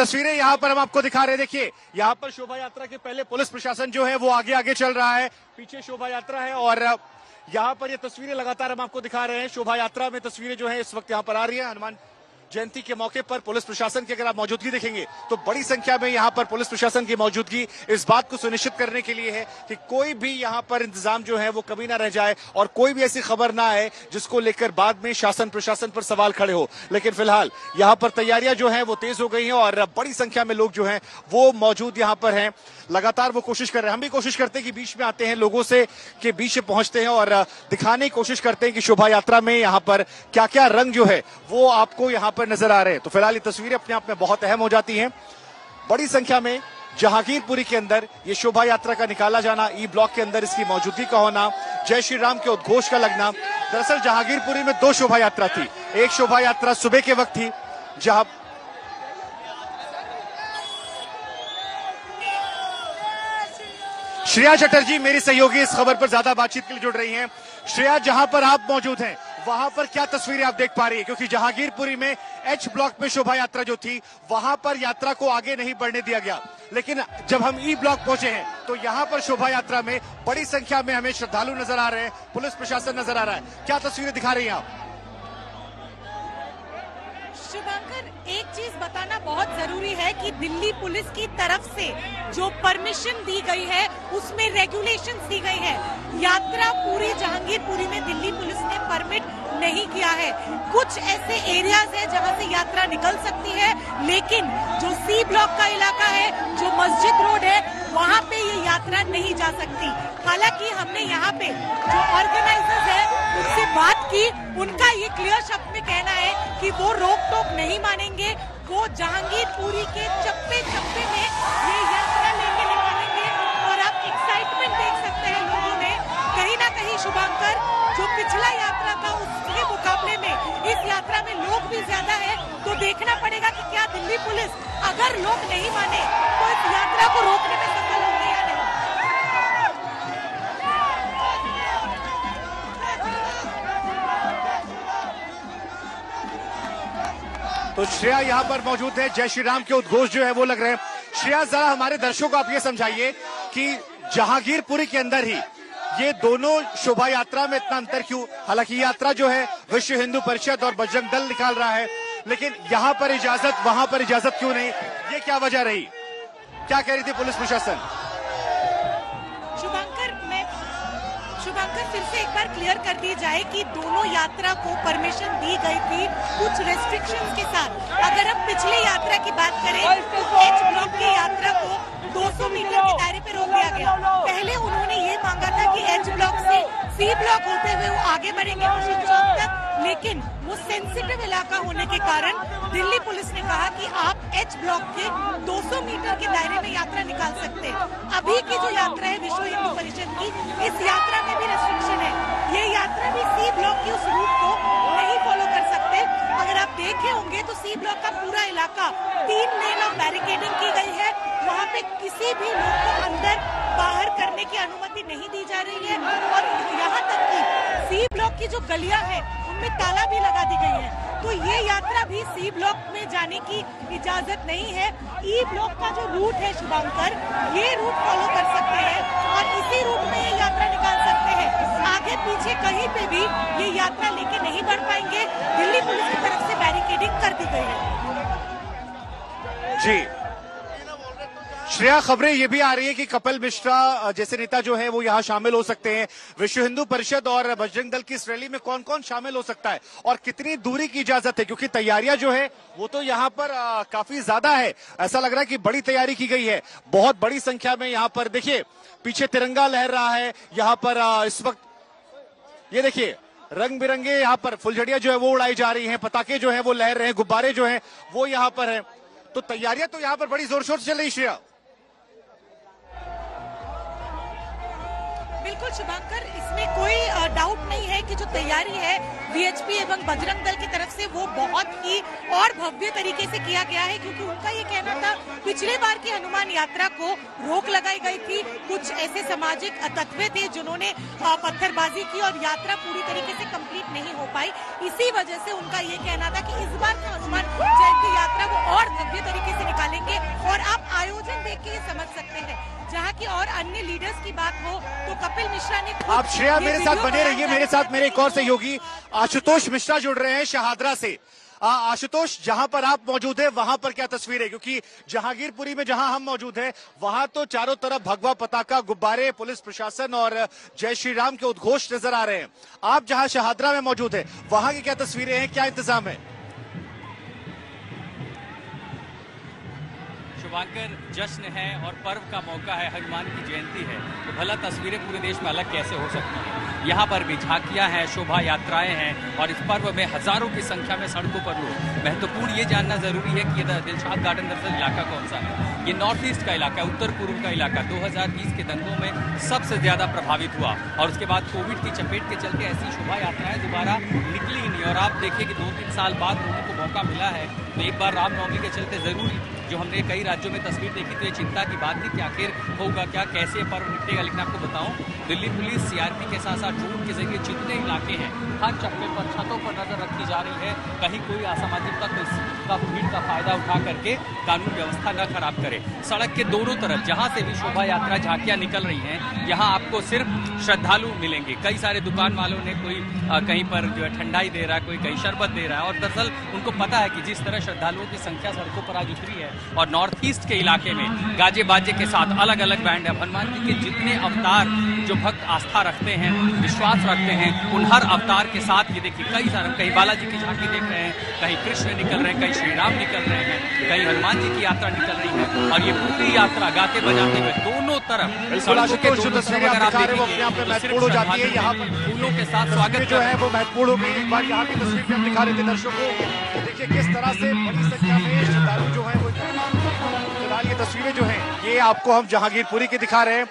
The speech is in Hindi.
तस्वीरें यहाँ पर हम आपको दिखा रहे हैं। देखिए यहाँ पर शोभा यात्रा के पहले पुलिस प्रशासन जो है वो आगे आगे चल रहा है, पीछे शोभा यात्रा है और यहाँ पर ये तस्वीरें लगातार हम आपको दिखा रहे हैं। शोभा यात्रा में तस्वीरें जो है इस वक्त यहाँ पर आ रही है। हनुमान जयंती के मौके पर पुलिस प्रशासन की अगर आप मौजूदगी देखेंगे तो बड़ी संख्या में यहाँ पर पुलिस प्रशासन की मौजूदगी इस बात को सुनिश्चित करने के लिए है कि कोई भी यहाँ पर इंतजाम जो है वो कभी ना रह जाए और कोई भी ऐसी खबर ना आए जिसको लेकर बाद में शासन प्रशासन पर सवाल खड़े हो। लेकिन फिलहाल यहाँ पर तैयारियां जो है वो तेज हो गई हैं और बड़ी संख्या में लोग जो है वो मौजूद यहाँ पर हैं। लगातार वो कोशिश कर रहे हैं, हम भी कोशिश करते हैं कि बीच में आते हैं, लोगों से के बीच में पहुंचते हैं और दिखाने की कोशिश करते हैं कि शोभा यात्रा में यहाँ पर क्या क्या रंग जो है वो आपको यहाँ पर नजर आ रहे हैं। तो फिलहाल ये तस्वीरें अपने आप में बहुत अहम हो जाती हैं। बड़ी संख्या में जहांगीरपुरी के अंदर ये शोभा यात्रा का निकाला जाना, ई ब्लॉक के अंदर इसकी मौजूदगी का होना, जय श्री राम के उद्घोष का लगना। दरअसल जहांगीरपुरी में 2 शोभा यात्रा थी। एक शोभा यात्रा सुबह के वक्त थी जहां श्रेया चटर्जी मेरी सहयोगी इस खबर पर ज्यादा बातचीत के लिए जुड़ रही हैं। श्रेया, जहां पर आप मौजूद हैं वहां पर क्या तस्वीरें आप देख पा रही है? क्योंकि जहांगीरपुरी में एच ब्लॉक में शोभा यात्रा जो थी वहां पर यात्रा को आगे नहीं बढ़ने दिया गया, लेकिन जब हम ई ब्लॉक पहुंचे हैं तो यहां पर शोभा यात्रा में बड़ी संख्या में हमें श्रद्धालु नजर आ रहे हैं, पुलिस प्रशासन नजर आ रहा है। क्या तस्वीरें दिखा रही हैं आप? शुभंकर, एक चीज बताना बहुत जरूरी है कि दिल्ली पुलिस की तरफ से जो परमिशन दी गई है उसमें रेगुलेशंस दी गई है। यात्रा पूरी जहांगीरपुरी में दिल्ली पुलिस ने परमिट नहीं किया है। कुछ ऐसे एरियाज है जहां से यात्रा निकल सकती है, लेकिन जो सी ब्लॉक का इलाका है, जो मस्जिद रोड है, वहां पे ये यात्रा नहीं जा सकती। हालांकि हमने यहाँ पे जो ऑर्गेनाइजर्स है उनसे बात की, उनका ये क्लियर शब्द में कहना है कि वो रोक टोक नहीं मानेंगे, वो जहांगीरपुरी के चप्पे चप्पे में ये यात्रा लेके निकालेंगे। और आप एक्साइटमेंट देख सकते हैं लोगों में, कहीं ना कहीं शुभंकर, जो पिछला यात्रा था उसके मुकाबले में इस यात्रा में लोग भी ज्यादा है। तो देखना पड़ेगा कि क्या दिल्ली पुलिस अगर लोग नहीं माने तो इस यात्रा को रोकने में सफल होगी या नहीं। तो श्रेया यहाँ पर मौजूद है, जय श्री राम के उद्घोष जो है वो लग रहे हैं। श्रेया, जरा हमारे दर्शकों को आप ये समझाइए कि जहांगीरपुरी के अंदर ही ये दोनों शोभा यात्रा में इतना अंतर क्यों? हालांकि यात्रा जो है विश्व हिंदू परिषद और बजरंग दल निकाल रहा है, लेकिन यहाँ पर इजाजत वहां पर इजाजत क्यों नहीं? ये क्या वजह रही? क्या कह रही थी पुलिस प्रशासन? शुभंकर, फिर से एक बार क्लियर कर दी जाए कि दोनों यात्रा को परमिशन दी गई थी कुछ रेस्ट्रिक्शंस के साथ। अगर हम पिछली यात्रा की बात करें तो एच ब्लॉक की यात्रा को 200 मीटर के दायरे पे रोक दिया गया। पहले उन्होंने ये मांगा था कि एच ब्लॉक से सी ब्लॉक होते हुए वो आगे बढ़ेंगे मशीन चौक तक, लेकिन वो सेंसिटिव इलाका होने के कारण दिल्ली पुलिस ने कहा कि आप एच ब्लॉक के 200 मीटर के दायरे में यात्रा निकाल सकते हैं। अभी की जो यात्रा है विश्व हिंदू परिषद की, इस यात्रा में भी रेस्ट्रिक्शन है। ये यात्रा भी सी ब्लॉक के उस रूट को नहीं फॉलो कर सकते। अगर आप देखे होंगे तो सी ब्लॉक का पूरा इलाका 3 लेन ऑफ बैरिकेडिंग की गई है। वहाँ पे किसी भी लोग को अंदर बाहर करने की अनुमति नहीं दी जा रही है और यहाँ तक कि सी ब्लॉक की जो गलियां हैं उनमें ताला भी लगा दी गई है। तो ये यात्रा भी सी ब्लॉक में जाने की इजाजत नहीं है। ई ब्लॉक का जो रूट है शुभंकर, ये रूट फॉलो कर सकते हैं और इसी रूट में ये यात्रा निकाल सकते हैं। आगे पीछे कहीं पे भी ये यात्रा लेके नहीं बढ़ पाएंगे। दिल्ली पुलिस की तरफ से बैरिकेडिंग कर दी गई है। जी श्रेया, खबरें ये भी आ रही है कि कपिल मिश्रा जैसे नेता जो है वो यहाँ शामिल हो सकते हैं। विश्व हिंदू परिषद और बजरंग दल की इस रैली में कौन कौन शामिल हो सकता है और कितनी दूरी की इजाजत है? क्योंकि तैयारियां जो है वो तो यहाँ पर काफी ज्यादा है। ऐसा लग रहा है कि बड़ी तैयारी की गई है, बहुत बड़ी संख्या में। यहाँ पर देखिए पीछे तिरंगा लहर रहा है। यहाँ पर इस वक्त ये देखिए रंग बिरंगे यहाँ पर फुलझड़ियां जो है वो उड़ाई जा रही हैं, पताखे जो है वो लहर रहे हैं, गुब्बारे जो है वो यहाँ पर है। तो तैयारियां तो यहाँ पर बड़ी जोर शोर से चल रही। श्रेया, बिल्कुल शुभंकर, इसमें कोई डाउट नहीं है कि जो तैयारी है वीएचपी एवं बजरंग दल की तरफ से वो बहुत ही और भव्य तरीके से किया गया है। क्योंकि उनका ये कहना था पिछले बार की हनुमान यात्रा को रोक लगाई गई थी, कुछ ऐसे सामाजिक तत्व थे जिन्होंने पत्थरबाजी की और यात्रा पूरी तरीके से कंप्लीट नहीं हो पाई। इसी वजह से उनका ये कहना था कि इस बार का हनुमान जयंती यात्रा वो और भव्य तरीके से निकालेंगे। करके ये समझ सकते हैं। जहाँ की और अन्य लीडर्स की बात हो तो कपिल मिश्रा ने खुद आप श्रेया ये मेरे साथ वीडियो बने रहिए, मेरे साथ मेरे एक और सहयोगी आशुतोष मिश्रा जुड़ रहे हैं शहादरा से। आशुतोष, जहां पर आप मौजूद हैं वहां पर क्या तस्वीर है? क्योंकि जहांगीरपुरी में जहां हम मौजूद हैं वहां तो चारों तरफ भगवा पताका, गुब्बारे, पुलिस प्रशासन और जय श्री राम के उद्घोष नजर आ रहे हैं। आप जहां शहादरा में मौजूद है वहां की क्या तस्वीरें हैं, क्या इंतजाम है? शुभांकर, जश्न है और पर्व का मौका है, हनुमान की जयंती है, तो भला तस्वीरें पूरे देश में अलग कैसे हो सकती हैं? यहाँ पर भी झांकियां हैं, शोभा यात्राएं हैं और इस पर्व में हजारों की संख्या में सड़कों पर लोग। महत्वपूर्ण ये जानना जरूरी है कि ये दिलशाद गार्डन दरअसल इलाका कौन सा है। ये नॉर्थ ईस्ट का इलाका, उत्तर पूर्व का इलाका 2020 के दंगों में सबसे ज्यादा प्रभावित हुआ और उसके बाद कोविड की चपेट के चलते ऐसी शोभा यात्राएं दोबारा निकली ही नहीं। और आप देखिए कि 2-3 साल बाद लोगों को मौका मिला है तो एक बार रामनवमी के चलते जरूरी, जो हमने कई राज्यों में तस्वीर देखी तो ये चिंता की बात थी कि आखिर होगा क्या, कैसे पर्व निपटेगा। लेकिन आपको बताऊं, दिल्ली पुलिस सीआरपी के साथ साथ ड्रोन के जरिए जितने इलाके हैं हर चप्पे पर, छतों पर नजर रखी जा रही है, कहीं कोई असामाजिक तत्व का भीड़ का फायदा उठा करके कानून व्यवस्था न खराब करे। सड़क के दोनों तरफ जहां से भी शोभा यात्रा झांकियां निकल रही हैं, यहाँ आपको सिर्फ श्रद्धालु मिलेंगे। कई सारे दुकान वालों ने कोई कहीं पर जो है ठंडाई दे रहा है, कोई कहीं शरबत दे रहा है और दरअसल उनको पता है कि जिस तरह श्रद्धालुओं की संख्या सड़कों पर आज उतरी है और नॉर्थ ईस्ट के इलाके में गाजे बाजे के साथ अलग अलग बैंड है, हनुमान जी के जितने अवतार जो भक्त आस्था रखते हैं, विश्वास रखते हैं, उन हर अवतार के साथ ये देखिए कई सारे, कहीं बालाजी की झांकी देख रहे हैं, कहीं कृष्ण निकल रहे हैं, कहीं श्री राम निकल रहे हैं, कहीं हनुमान जी की यात्रा निकल रही है और ये पूरी यात्रा गाते बजाते हुए दोनों तरफ सड़कों के दोनों तरफ अगर आप देखेंगे महत्वपूर्ण हो जाती है। यहाँ पर फूलों के साथ स्वागत जो है वो महत्वपूर्ण हो गई। एक बार यहाँ की तस्वीर भी हम दिखा रहे थे दर्शकों को, देखिए किस तरह से बड़ी संख्या में श्रद्धालु जो है वो फिलहाल ये तस्वीरें जो हैं ये आपको हम जहांगीरपुरी की दिखा रहे हैं।